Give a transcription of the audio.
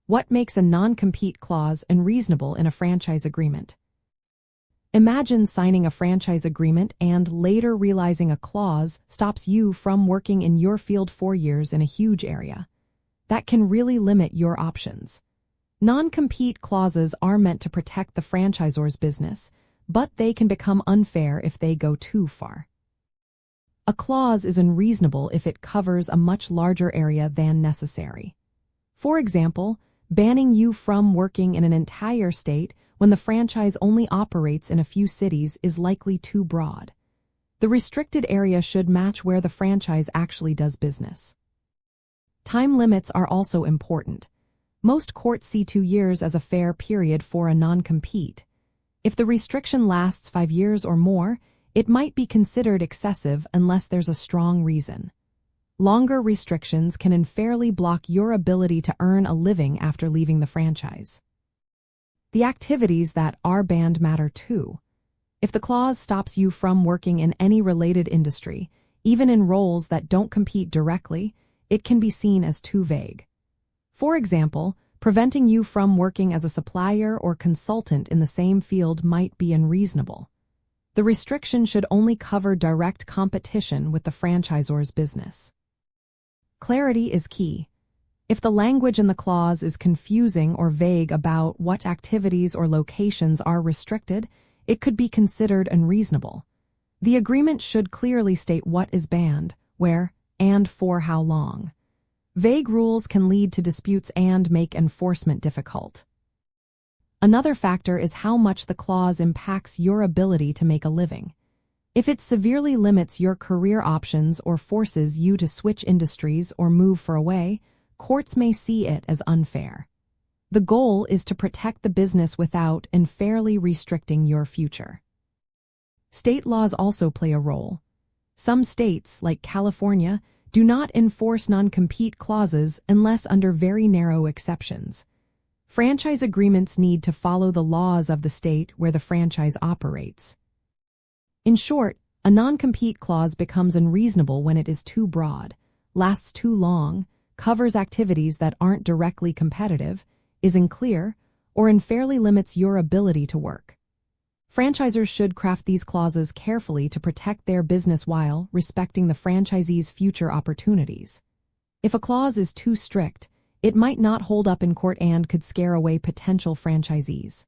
What makes a non-compete clause unreasonable in a franchise agreement? Imagine signing a franchise agreement and later realizing a clause stops you from working in your field 4 years in a huge area. That can really limit your options. Non-compete clauses are meant to protect the franchisor's business, but they can become unfair if they go too far. A clause is unreasonable if it covers a much larger area than necessary. For example, banning you from working in an entire state when the franchise only operates in a few cities is likely too broad. The restricted area should match where the franchise actually does business. Time limits are also important. Most courts see 2 years as a fair period for a non-compete. If the restriction lasts 5 years or more, it might be considered excessive unless there's a strong reason. Longer restrictions can unfairly block your ability to earn a living after leaving the franchise. The activities that are banned matter too. If the clause stops you from working in any related industry, even in roles that don't compete directly, it can be seen as too vague. For example, preventing you from working as a supplier or consultant in the same field might be unreasonable. The restriction should only cover direct competition with the franchisor's business. Clarity is key. If the language in the clause is confusing or vague about what activities or locations are restricted, it could be considered unreasonable. The agreement should clearly state what is banned, where, and for how long. Vague rules can lead to disputes and make enforcement difficult. Another factor is how much the clause impacts your ability to make a living. If it severely limits your career options or forces you to switch industries or move far away, courts may see it as unfair. The goal is to protect the business without unfairly restricting your future. State laws also play a role. Some states, like California, do not enforce non-compete clauses unless under very narrow exceptions. Franchise agreements need to follow the laws of the state where the franchise operates. In short, a non-compete clause becomes unreasonable when it is too broad, lasts too long, covers activities that aren't directly competitive, is unclear, or unfairly limits your ability to work. Franchisors should craft these clauses carefully to protect their business while respecting the franchisee's future opportunities. If a clause is too strict, it might not hold up in court and could scare away potential franchisees.